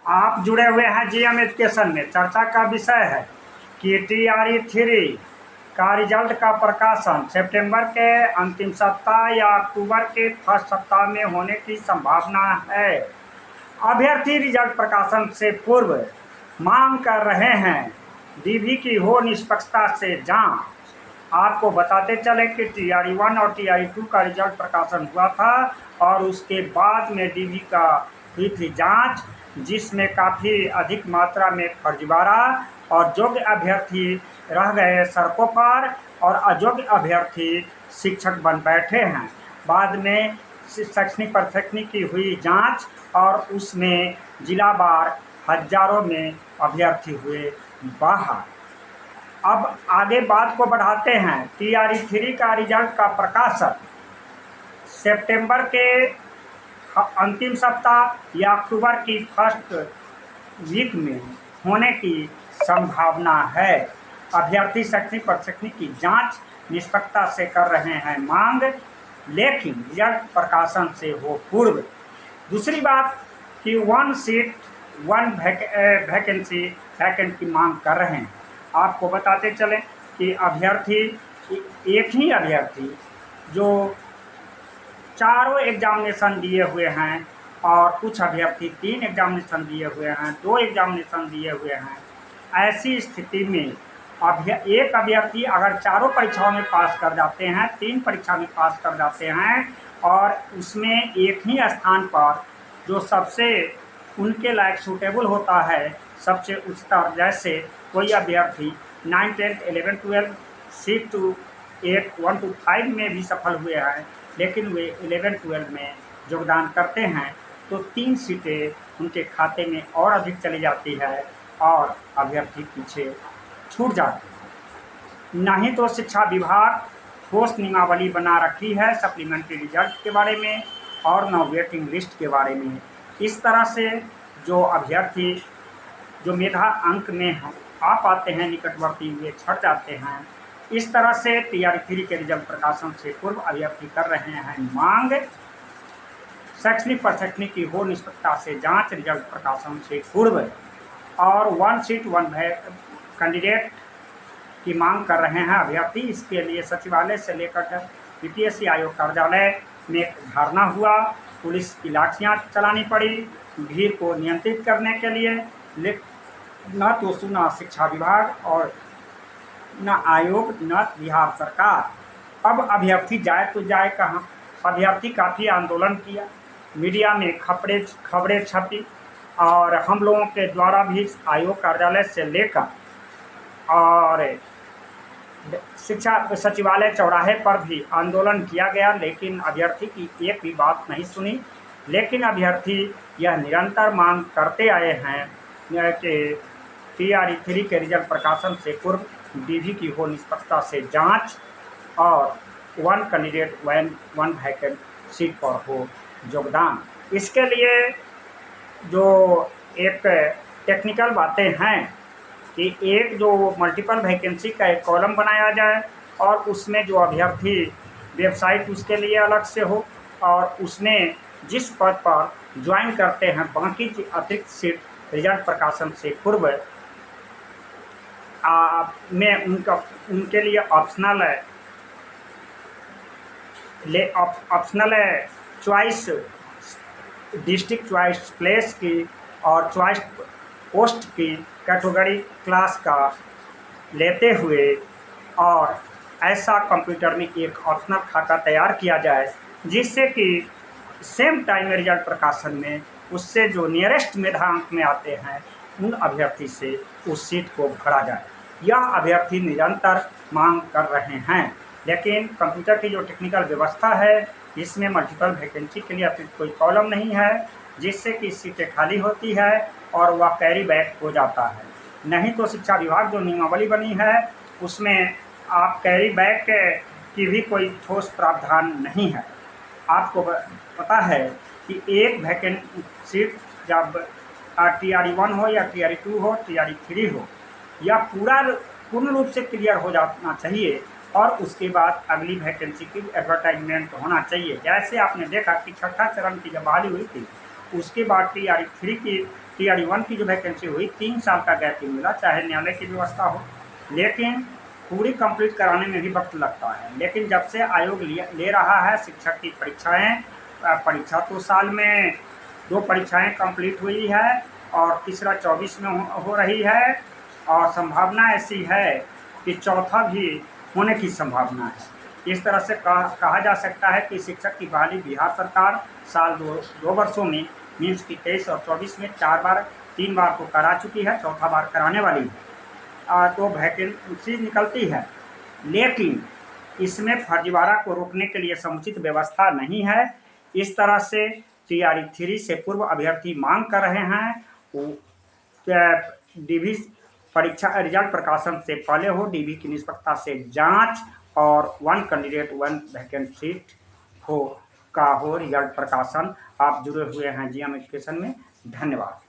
आप जुड़े हुए हैं जीएम एजुकेशन में। चर्चा का विषय है कि TRE-3 का रिजल्ट का प्रकाशन सितंबर के अंतिम सप्ताह या अक्टूबर के फर्स्ट सप्ताह में होने की संभावना है। अभ्यर्थी रिजल्ट प्रकाशन से पूर्व मांग कर रहे हैं DV की हो निष्पक्षता से जांच। आपको बताते चले कि TRE-1 और TRE-2 का रिजल्ट प्रकाशन हुआ था और उसके बाद में DV का हुई थी जांच, जिसमें काफ़ी अधिक मात्रा में फर्जीवाड़ा और योग्य अभ्यर्थी रह गए सड़कों पर और अयोग्य अभ्यर्थी शिक्षक बन बैठे हैं। बाद में शैक्षणिक प्रशिक्षण की हुई जांच और उसमें जिलावार हजारों में अभ्यर्थी हुए बाहर। अब आगे बात को बढ़ाते हैं। TRE-3 का रिजल्ट का प्रकाशन सितंबर के अंतिम सप्ताह या अक्टूबर की फर्स्ट वीक में होने की संभावना है। अभ्यर्थी शैक्षणिक प्रशिक्षण की जांच निष्पक्षता से कर रहे हैं मांग, लेकिन रिजल्ट प्रकाशन से हो पूर्व। दूसरी बात कि 1 सीट 1 वैकेंट की मांग कर रहे हैं। आपको बताते चलें कि अभ्यर्थी एक ही अभ्यर्थी जो चारों एग्जामिनेशन दिए हुए हैं और कुछ अभ्यर्थी 3 एग्जामिनेशन दिए हुए हैं, 2 एग्जामिनेशन दिए हुए हैं, ऐसी स्थिति में एक अभ्यर्थी अगर चारों परीक्षाओं में पास कर जाते हैं, 3 परीक्षा में पास कर जाते हैं और उसमें एक ही स्थान पर जो सबसे उनके लायक सूटेबल होता है, सबसे उच्चतर, जैसे कोई अभ्यर्थी 9, 10, 11, 12 6 to 8, 1 to 5 में भी सफल हुए हैं, लेकिन वे 11, 12 में योगदान करते हैं तो 3 सीटें उनके खाते में और अधिक चली जाती है और अभ्यर्थी पीछे छूट जाते हैं। नहीं तो शिक्षा विभाग ठोस नियमावली बना रखी है सप्लीमेंट्री रिजल्ट के बारे में और न वेटिंग लिस्ट के बारे में। इस तरह से जो अभ्यर्थी जो मेधा अंक में आ पाते हैं निकटवर्ती वे छट जाते हैं। इस तरह से TRE-3 के रिजल्ट प्रकाशन से पूर्व अभ्यर्थी कर रहे हैं मांग, शैक्षणिक प्रशिक्षण की हो निष्पक्षता से जांच रिजल्ट प्रकाशन से पूर्व, और 1 सीट 1 कैंडिडेट की मांग कर रहे हैं अभ्यर्थी। इसके लिए सचिवालय से लेकर UPSC आयोग कार्यालय में धरना हुआ, पुलिस की लाठियां चलानी पड़ी भीड़ को नियंत्रित करने के लिए। न तो सुना शिक्षा विभाग और न आयोग न बिहार सरकार। अब अभ्यर्थी जाए तो जाए कहाँ। अभ्यर्थी काफ़ी आंदोलन किया, मीडिया में खबरें छपी और हम लोगों के द्वारा भी आयोग कार्यालय से लेकर और शिक्षा सचिवालय चौराहे पर भी आंदोलन किया गया, लेकिन अभ्यर्थी की एक भी बात नहीं सुनी। लेकिन अभ्यर्थी यह निरंतर मांग करते आए हैं कि TRE-3 के रिजल्ट प्रकाशन से पूर्व DV की हो निष्पक्षता से जांच और 1 कैंडिडेट 1 वैकेंट सीट पर हो योगदान। इसके लिए जो एक टेक्निकल बातें हैं कि एक जो मल्टीपल वैकेंसी का एक कॉलम बनाया जाए और उसमें जो अभ्यर्थी वेबसाइट उसके लिए अलग से हो और उसमें जिस पद पर ज्वाइन करते हैं बाकी की अतिरिक्त सीट रिजल्ट प्रकाशन से पूर्व में उनके लिए optional choice, district choice place की और चॉइस पोस्ट की कैटेगरी क्लास का लेते हुए और ऐसा कंप्यूटर में एक ऑप्शनल खाका तैयार किया जाए जिससे कि सेम टाइम में रिजल्ट प्रकाशन में उससे जो नियरेस्ट मेधांक में आते हैं उन अभ्यर्थी से उस सीट को भरा जाए। यह अभ्यर्थी निरंतर मांग कर रहे हैं, लेकिन कंप्यूटर की जो टेक्निकल व्यवस्था है इसमें मल्टीपल वैकेंसी के लिए अतिरिक्त कोई कॉलम नहीं है, जिससे कि सीटें खाली होती है और वह कैरी बैक हो जाता है। नहीं तो शिक्षा विभाग जो नियमावली बनी है उसमें आप कैरी बैक की भी कोई ठोस प्रावधान नहीं है। आपको पता है कि एक वैकेंट सीट जब TRE-1 हो या TRE-2 हो, TRE-3 हो, या पूर्ण रूप से क्लियर हो जाना चाहिए और उसके बाद अगली वैकेंसी की एडवर्टाइजमेंट होना चाहिए। जैसे आपने देखा कि छठा चरण की जब बहाली हुई थी उसके बाद TRE-3 की TRE-1 की जो वैकेंसी हुई 3 साल का गैप ही मिला, चाहे न्यायालय की व्यवस्था हो, लेकिन पूरी कंप्लीट कराने में भी वक्त लगता है। लेकिन जब से आयोग ले रहा है शिक्षक की परीक्षाएं, परीक्षा तो साल में 2 परीक्षाएं कंप्लीट हुई है और तीसरा 24 में हो रही है, और संभावना ऐसी है कि चौथा भी होने की संभावना है। इस तरह से कहा जा सकता है कि शिक्षक की बहाली बिहार सरकार साल 2 वर्षों में मीन्स की 23 और 24 में 3 बार तो करा चुकी है, चौथा बार कराने वाली है। तो वैकेंसी निकलती है, लेकिन इसमें फर्जीवाड़ा को रोकने के लिए समुचित व्यवस्था नहीं है। इस तरह से TRE-3 से पूर्व अभ्यर्थी मांग कर रहे हैं DV परीक्षा रिजल्ट प्रकाशन से पहले हो, DV की निष्पक्षता से जांच और 1 कैंडिडेट 1 वैकेंट सीट हो रिजल्ट प्रकाशन। आप जुड़े हुए हैं GM एजुकेशन में। धन्यवाद।